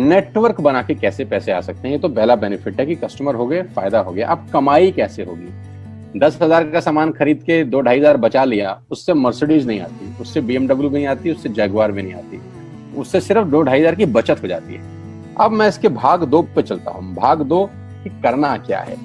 Network बना के कैसे पैसे आ सकते हैं, ये तो पहला बेनिफिट है कि कस्टमर हो गए, फायदा हो गया। अब कमाई कैसे होगी? 10,000 का सामान खरीद के 2-2,500 बचा लिया, उससे मर्सिडीज नहीं आती, उससे BMW भी नहीं आती, उससे जैगवार भी नहीं आती, उससे सिर्फ 2-2,500 की बचत हो जाती है। अब मैं इसके भाग 2 पे चलता हूँ। भाग 2 कि करना क्या है,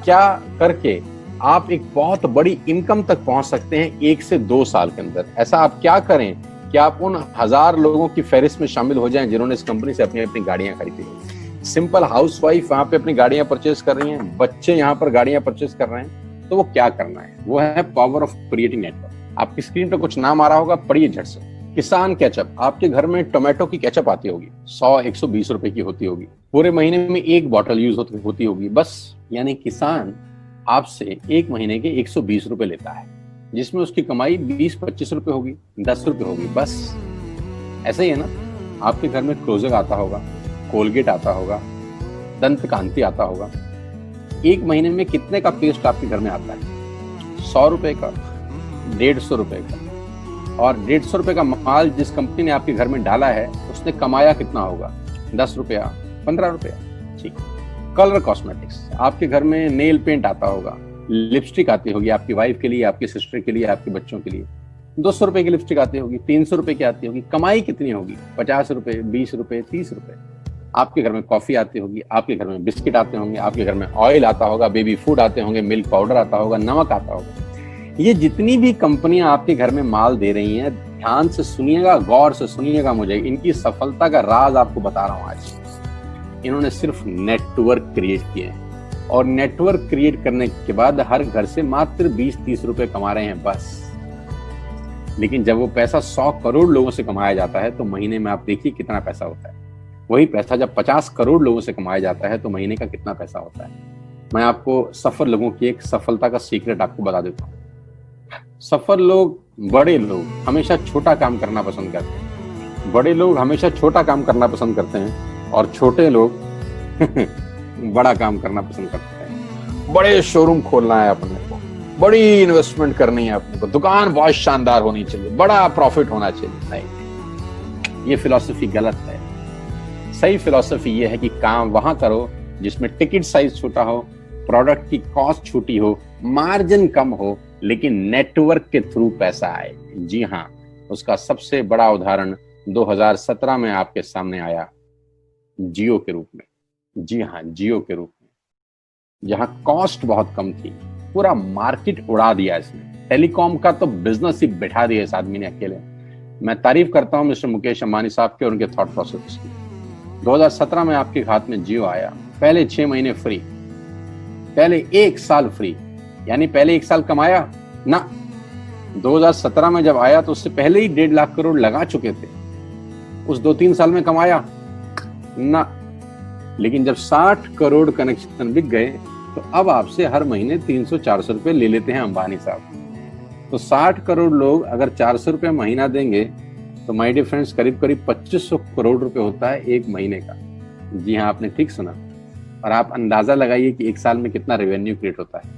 क्या करके आप एक बहुत बड़ी इनकम तक पहुंच सकते हैं 1 से 2 साल के अंदर। ऐसा आप क्या करें कि आप उन 1000 लोगों की फहरिस्त में शामिल हो जाएं जिन्होंने इस कंपनी से अपनी अपनी गाड़ियां खरीदी। सिंपल हाउसवाइफ वहां पे अपनी गाड़ियां परचेज कर रही हैं, बच्चे यहाँ पर गाड़ियां परचेज कर रहे हैं, तो वो क्या करना है? वो है पावर ऑफ क्रिएटिंग नेटवर्क। आपकी स्क्रीन पर कुछ नाम आ रहा होगा, पढ़िए झट से। किसान केचप, आपके घर में टोमेटो की केचप आती होगी, 100-120 रुपए की होती होगी, पूरे महीने में 1 बॉटल यूज होती होगी बस। यानी किसान आपसे 1 महीने के 120 रुपए लेता है, जिसमें उसकी कमाई 20-25 रुपए होगी, 10 रुपए होगी बस। ऐसा ही है ना? आपके घर में क्लोजर आता होगा, कोलगेट आता होगा, दंत कांति आता होगा। 1 महीने में कितने का पेस्ट आपके घर में आता है? 100 रुपए का, 150 रुपए का। और 150 रुपए का माल जिस कंपनी ने आपके घर में डाला है, उसने कमाया कितना होगा? 10 रुपया, 15 रुपया। ठीक। कलर कॉस्मेटिक्स, आपके घर में नेल पेंट आता होगा, लिपस्टिक आती होगी आपकी वाइफ के लिए, आपकी सिस्टर के लिए, आपके बच्चों के लिए। 200 रुपए की लिपस्टिक आती होगी, 300 रुपए की आती होगी। कमाई कितनी होगी? 50 रुपए, 20 रुपए, 30 रुपए। आपके घर में कॉफी आती होगी, आपके घर में बिस्किट आते होंगे, आपके घर में ऑयल आता होगा, बेबी फूड आते होंगे, मिल्क पाउडर आता होगा, नमक आता होगा। ये जितनी भी कंपनियां आपके घर में माल दे रही हैं, ध्यान से सुनिएगा, गौर से सुनिएगा, मुझे इनकी सफलता का राज आपको बता रहा हूं आज। इन्होंने सिर्फ नेटवर्क क्रिएट किए हैं, और नेटवर्क क्रिएट करने के बाद हर घर से मात्र 20-30 रुपए कमा रहे हैं बस। लेकिन जब वो पैसा 100 करोड़ लोगों से कमाया जाता है, तो महीने में आप देखिए कितना पैसा होता है। वही पैसा जब 50 करोड़ लोगों से कमाया जाता है, तो महीने का कितना पैसा होता है। मैं आपको सफल लोगों की एक सफलता का सीक्रेट आपको बता देता हूँ। सफल लोग, बड़े लोग हमेशा छोटा काम करना पसंद करते हैं। बड़े लोग हमेशा छोटा काम करना पसंद करते हैं, और छोटे लोग बड़ा काम करना पसंद करते हैं। बड़े शोरूम खोलना है अपने को, बड़ी इन्वेस्टमेंट करनी है अपने को, दुकान बहुत शानदार होनी चाहिए, बड़ा प्रॉफिट होना चाहिए। नहीं, ये फिलॉसफी गलत है। सही फिलॉसफी ये है कि काम वहां करो जिसमें टिकट साइज छोटा हो, प्रोडक्ट की कॉस्ट छोटी हो, मार्जिन कम हो, लेकिन नेटवर्क के थ्रू पैसा आए। जी हाँ, उसका सबसे बड़ा उदाहरण 2017 में आपके सामने आया, जियो के रूप में। जी हाँ, जियो के रूप में, जहां कॉस्ट बहुत कम थी, पूरा मार्केट उड़ा दिया इसने। टेलीकॉम का तो बिजनेस ही बैठा दिया इस आदमी ने अकेले। मैं तारीफ करता हूं मिस्टर मुकेश अंबानी साहब के और उनके थॉट प्रोसेस की। 2017 में आपके हाथ में जियो आया, पहले 6 महीने फ्री, पहले 1 साल फ्री। यानी पहले 1 साल कमाया ना। 2017 में जब आया तो उससे पहले ही 1.5 लाख करोड़ लगा चुके थे। उस 2-3 साल में कमाया ना। लेकिन जब 60 करोड़ कनेक्शन बिक गए, तो अब आपसे हर महीने 300-400 रुपए ले लेते हैं अंबानी साहब। तो 60 करोड़ लोग अगर 400 रुपए महीना देंगे, तो माय डियर फ्रेंड्स, करीब करीब 2500 करोड़ रुपए होता है 1 महीने का। जी हाँ, आपने ठीक सुना। और आप अंदाजा लगाइए कि 1 साल में कितना रेवेन्यू क्रिएट होता है।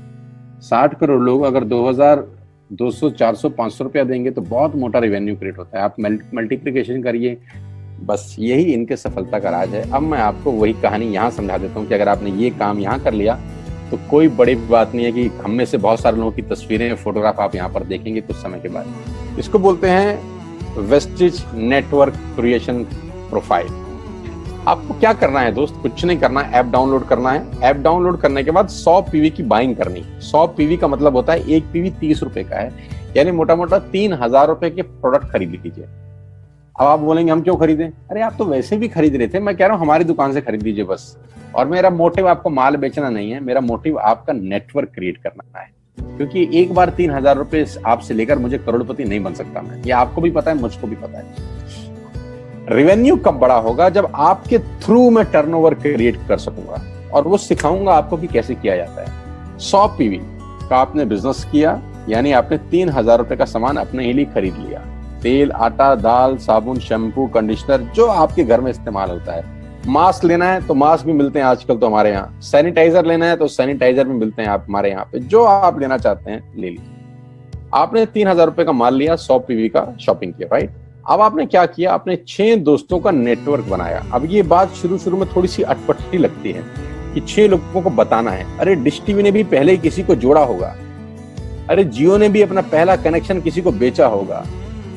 60 करोड़ लोग अगर 2200, 400, 500 रुपया देंगे, तो बहुत मोटा रेवेन्यू क्रिएट होता है। आप मल्टीप्लिकेशन करिए। बस यही इनके सफलता का राज है। अब मैं आपको वही कहानी यहाँ समझा देता हूँ कि अगर आपने ये काम यहाँ कर लिया, तो कोई बड़ी बात नहीं है कि हम में से बहुत सारे लोगों की तस्वीरें, फोटोग्राफ आप यहाँ पर देखेंगे कुछ समय के बाद। इसको बोलते हैं वेस्टिज नेटवर्क क्रिएशन प्रोफाइल। आपको क्या करना है दोस्त? कुछ नहीं करना है, ऐप डाउनलोड करना है। ऐप डाउनलोड करने के बाद 100 पीवी की बाइंग करनी है। 100 पीवी का मतलब होता है 1 पीवी 30 रुपए का है, यानी मोटा मोटा 3000 रुपए के प्रोडक्ट खरीद लीजिए। अब आप बोलेंगे हम क्यों खरीदें? अरे आप तो वैसे भी खरीद रहे थे, मैं कह रहा हूँ हमारी दुकान से खरीद लीजिए बस। और मेरा मोटिव आपको माल बेचना नहीं है, मेरा मोटिव आपका नेटवर्क क्रिएट करना है। क्योंकि एक बार 3000 रुपए आपसे लेकर मुझे करोड़पति नहीं बन सकता मैं, ये आपको भी पता है, मुझको भी पता है। रेवेन्यू कब बड़ा होगा? जब आपके थ्रू मैं टर्नओवर क्रिएट कर सकूंगा, और वो सिखाऊंगा आपको कि कैसे किया जाता है। 100 पीवी का आपने बिजनेस किया, यानी आपने 3000 रुपए का सामान अपने ही लिए खरीद लिया। तेल, आटा, दाल, साबुन, शैम्पू, कंडीशनर, जो आपके घर में इस्तेमाल होता है। मास्क लेना है तो मास्क भी मिलते हैं आजकल तो हमारे यहाँ। सैनिटाइजर लेना है तो सैनिटाइजर भी मिलते हैं आप हमारे यहाँ पे। जो आप लेना चाहते हैं ले लीजिए। आपने 3000 रुपए का माल लिया, 100 पीवी का शॉपिंग किया, राइट? अब आपने क्या किया, आपने 6 दोस्तों का नेटवर्क बनाया। अब ये बात शुरू में थोड़ी सी अटपटी लगती है कि 6 लोगों को बताना है। अरे डिश टीवी ने भी पहले किसी को जोड़ा होगा, अरे जियो ने भी अपना पहला कनेक्शन किसी को बेचा होगा,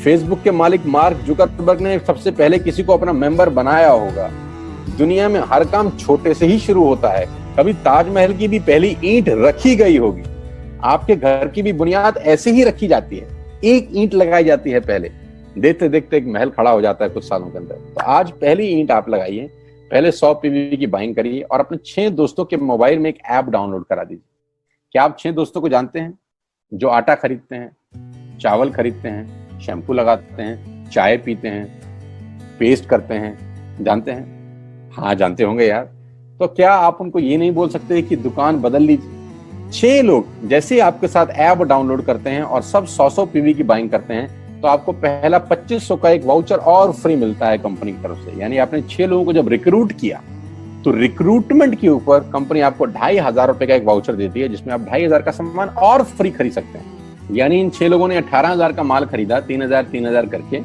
फेसबुक के मालिक मार्क जुकरबर्ग ने सबसे पहले किसी को अपना मेंबर बनाया होगा। दुनिया में हर काम छोटे से ही शुरू होता है। कभी ताजमहल की भी पहली ईंट रखी गई होगी, आपके घर की भी बुनियाद ऐसे ही रखी जाती है, एक ईंट लगाई जाती है पहले, देखते देखते एक महल खड़ा हो जाता है कुछ सालों के अंदर। तो आज पहली ईंट आप लगाइए, पहले 100 पीवी की बाइंग करिए और अपने 6 दोस्तों के मोबाइल में एक ऐप डाउनलोड करा दीजिए। क्या आप 6 दोस्तों को जानते हैं जो आटा खरीदते हैं, चावल खरीदते हैं, शैम्पू लगाते हैं, चाय पीते हैं, पेस्ट करते हैं? जानते हैं? हाँ जानते होंगे यार। तो क्या आप उनको ये नहीं बोल सकते कि दुकान बदल लीजिए? 6 लोग जैसे आपके साथ ऐप डाउनलोड करते हैं और सब 100 पीवी की बाइंग करते हैं तो आपको पहला 2500 का एक वाउचर और फ्री मिलता है कंपनी की तरफ से। यानी आपने 6 लोगों को जब रिक्रूट किया तो रिक्रूटमेंट के ऊपर कंपनी आपको 2500 रुपए का एक वाउचर देती है जिसमें आप 2500 का सामान और फ्री खरीद सकते हैं। यानी इन 6 लोगों ने 18,000 का माल खरीदा, 3,000 करके,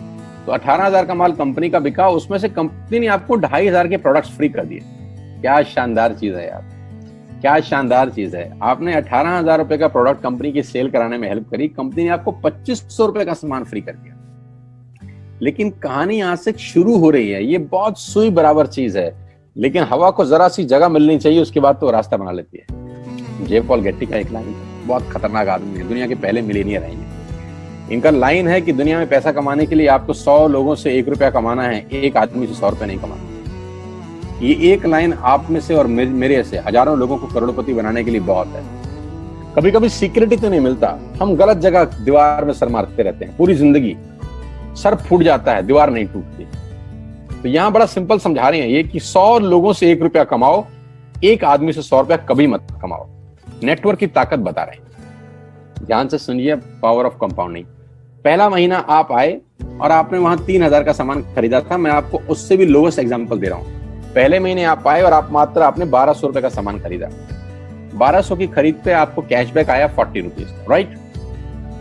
तो 18,000 का माल कंपनी का बिका, उसमें से कंपनी ने आपको 2500 के प्रोडक्ट्स फ्री कर दिए। क्या शानदार चीज है यार, क्या शानदार चीज है। आपने 18,000 रुपए का प्रोडक्ट कंपनी की सेल कराने में हेल्प करी, कंपनी ने आपको 2500 रुपए का सामान फ्री कर दिया। लेकिन कहानी यहां से शुरू हो रही है। ये बहुत सुई बराबर चीज है, लेकिन हवा को जरा सी जगह मिलनी चाहिए, उसके बाद तो रास्ता बना लेती है। जे पॉल गेट्टी का एक लाइन, बहुत खतरनाक आदमी है, दुनिया के पहले मिलियनियर हैं ये। इनका लाइन है कि दुनिया में पैसा कमाने के लिए आपको 100 लोगों से 1 रुपया कमाना है, एक आदमी से 100 रुपया नहीं कमाना। ये एक लाइन आप में से और मेरे से हजारों लोगों को करोड़पति बनाने के लिए बहुत है। कभी कभी सीक्रेट ही तो नहीं मिलता, हम गलत जगह दीवार में सर मारते रहते हैं, पूरी जिंदगी सर फूट जाता है, दीवार नहीं टूटती। तो यहां बड़ा सिंपल समझा रहे हैं ये कि 100 लोगों से 1 रुपया कमाओ, एक आदमी से 100 रुपया कभी मत कमाओ। नेटवर्क की ताकत बता रहे हैं, ध्यान से सुनिए, पावर ऑफ कंपाउंडिंग। पहला महीना आप आए और आपने वहां 3,000 का सामान खरीदा था, मैं आपको उससे भी लोवेस्ट एग्जांपल दे रहा हूं। पहले महीने आप आए और आप मात्र आपने 1200 रुपए का सामान खरीदा, 1200 की खरीद पे आपको कैशबैक आया 40 रुपीज, राइट?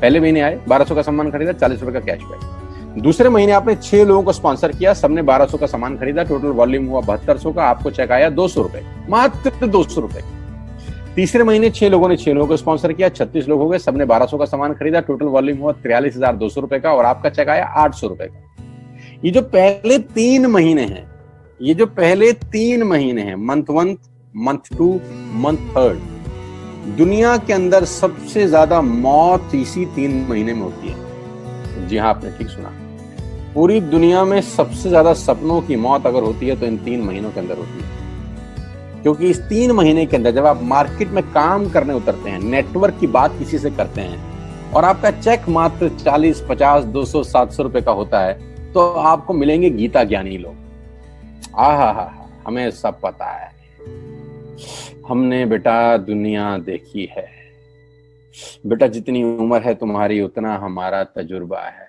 पहले महीने आए, 1200 का सामान खरीदा, 40 रुपए का कैशबैक। दूसरे महीने आपने 6 लोगों को स्पॉन्सर किया, सबने 1200 का सामान खरीदा, टोटल वॉल्यूम हुआ 7200 का, आपको चेक आया 200 रुपए, मात्र 200 रुपए। तीसरे महीने 6 लोगों ने 6 लोगों को स्पॉन्सर किया, 36 लोग हो गए, सबने 1200 का सामान खरीदा, टोटल वॉल्यूम हुआ 43,200 रुपए का और आपका चेक आया 800 रुपए का। ये जो पहले 3 महीने हैं, ये जो पहले 3 महीने हैं, मंथ 1, मंथ 2, मंथ 3, दुनिया के अंदर सबसे ज्यादा मौत इसी 3 महीने में होती है। जी हाँ, आपने ठीक सुना, पूरी दुनिया में सबसे ज्यादा सपनों की मौत अगर होती है तो इन 3 महीनों के अंदर होती है। क्योंकि इस 3 महीने के अंदर जब आप मार्केट में काम करने उतरते हैं, नेटवर्क की बात किसी से करते हैं और आपका चेक मात्र 40, 50, 200, 700 रुपए का होता है, तो आपको मिलेंगे गीता ज्ञानी लोग। आहा, हमें सब पता है, हमने बेटा दुनिया देखी है, बेटा जितनी उम्र है तुम्हारी उतना हमारा तजुर्बा है।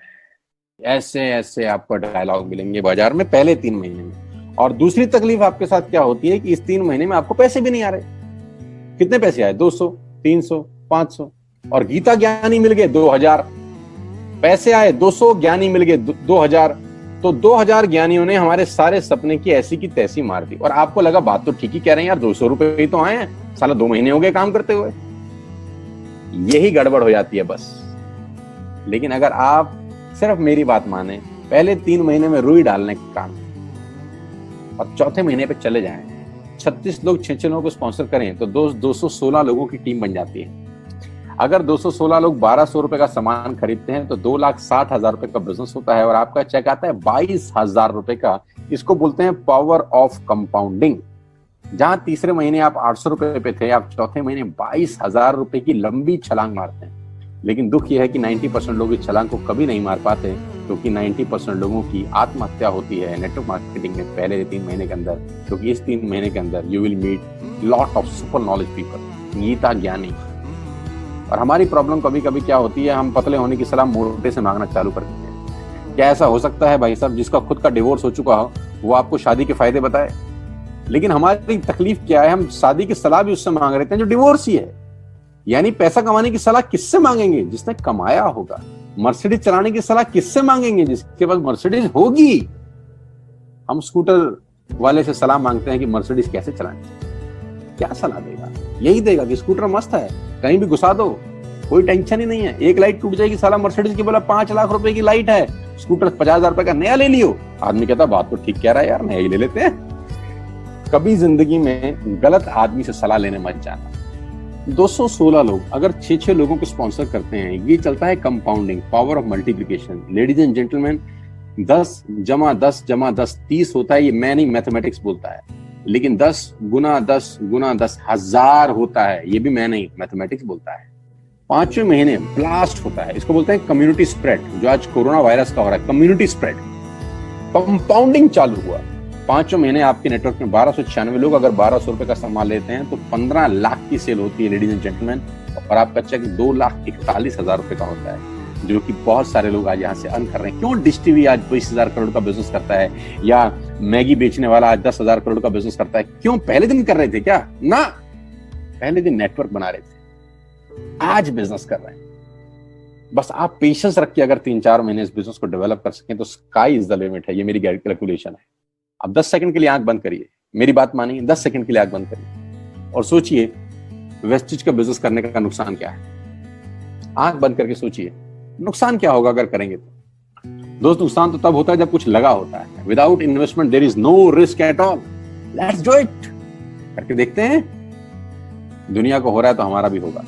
ऐसे ऐसे आपको डायलॉग मिलेंगे बाजार में पहले 3 महीने में। और दूसरी तकलीफ आपके साथ क्या होती है कि इस 3 महीने में आपको पैसे भी नहीं आ रहे। कितने पैसे आए? 200, 300, 500 और गीता ज्ञानी मिल गए 2000। पैसे आए 200, ज्ञानी मिल गए 2000, तो 2000 ज्ञानियों ने हमारे सारे सपने की ऐसी की तैसी मार दी। और आपको लगा बात तो ठीक ही कह रहे हैं यार, 200 रुपए ही तो आए हैं, साला 2 महीने हो गए काम करते हुए। यही गड़बड़ हो जाती है बस। लेकिन अगर आप सिर्फ मेरी बात माने, पहले 3 महीने में रुई डालने का काम और चौथे महीने पे चले जाएं, 36 लोग 6 लोगों को स्पॉन्सर करें तो 216 लोगों की टीम बन जाती है। अगर 216 लोग 1200 रुपए का सामान खरीदते हैं तो 2,60,000 रुपए का बिजनेस होता है और आपका चेक आता है 22,000 रुपए का। इसको बोलते हैं पावर ऑफ कंपाउंडिंग। जहां तीसरे महीने आप 800 रुपए पे थे, आप चौथे महीने 22,000 रुपए की लंबी छलांग मारते हैं। लेकिन दुख यह है कि 90% लोग इस छलांग को कभी नहीं मार पाते, क्योंकि 90% लोगों की आत्महत्या होती है नेटवर्क मार्केटिंग में पहले 3 महीने के अंदर। क्योंकि इस 3 महीने के अंदर you will meet lot of super knowledge people, Gita ज्ञानी। और हमारी प्रॉब्लम कभी कभी क्या होती है, हम पतले होने की सलाह मोटे से मांगना चालू कर देते हैं। क्या ऐसा हो सकता है भाई साहब, जिसका खुद का डिवोर्स हो चुका हो वो आपको शादी के फायदे बताए? लेकिन हमारी तकलीफ क्या है, हम शादी की सलाह भी उससे मांग रहे थे जो डिवोर्स ही है। यानी पैसा कमाने की सलाह किससे मांगेंगे? जिसने कमाया होगा। मर्सिडीज चलाने की सलाह किससे मांगेंगे? जिसके पास मर्सिडीज होगी। हम स्कूटर वाले से सलाह मांगते हैं कि मर्सिडीज कैसे चलाएं। क्या सलाह देगा? यही देगा कि स्कूटर मस्त है, कहीं भी घुसा दो, कोई टेंशन ही नहीं है। एक लाइट टूट जाएगी, साला मर्सिडीज की बोला 5 लाख रुपए की लाइट है, स्कूटर 50,000 रुपए का नया ले लियो। आदमी कहता बात तो ठीक कह रहा है यार, नया ही ले लेते हैं। कभी जिंदगी में गलत आदमी से सलाह लेने मत जाना। 216 लोग अगर 6-6 लोगों को स्पॉन्सर करते हैं, ये चलता है compounding, power of multiplication. Ladies and gentleman, 10 × 10 × 10 30 होता है। ये मैं नहीं, मैथमेटिक्स बोलता है। लेकिन 10 × 10 × 10 1000 होता है। ये भी मैं नहीं, मैथमेटिक्स बोलता है। 5वें महीने ब्लास्ट होता है, इसको बोलते हैं कम्युनिटी स्प्रेड, जो आज कोरोना वायरस का हो रहा है। कम्युनिटी स्प्रेड, कंपाउंडिंग चालू हुआ। 5वें महीने आपके नेटवर्क में 1296 लोग अगर 1200 रुपए का सामान लेते हैं तो 15 लाख की सेल होती है लेडीज एंड जेंटलमैन। और आपका चेक 2,41,000 रुपए का होता है, जो कि बहुत सारे लोग आज यहाँ से अर्न कर रहे हैं। क्यों डिश टीवी आज 20,000 करोड़ का बिजनेस करता है, या मैगी बेचने वाला आज 10,000 करोड़ का बिजनेस करता है? क्यों? पहले दिन कर रहे थे क्या? ना, पहले दिन नेटवर्क बना रहे थे, आज बिजनेस कर रहे हैं। बस आप पेशेंस रख के अगर 3-4 महीने इस बिजनेस को डेवलप कर सकें तो स्काई इज द लिमिट है। ये मेरी कैलकुलेशन है। अब 10 सेकंड के लिए आंख बंद करिए, मेरी बात मानिए, 10 सेकंड के लिए आंख बंद करिए और सोचिए वेस्टेज का बिजनेस करने का नुकसान क्या है। आंख बंद करके सोचिए नुकसान क्या होगा अगर करेंगे तो। दोस्त, नुकसान तो तब होता है जब कुछ लगा होता है। Without investment there is no risk at all. Let's do it. करके देखते हैं, दुनिया को हो रहा है तो हमारा भी होगा।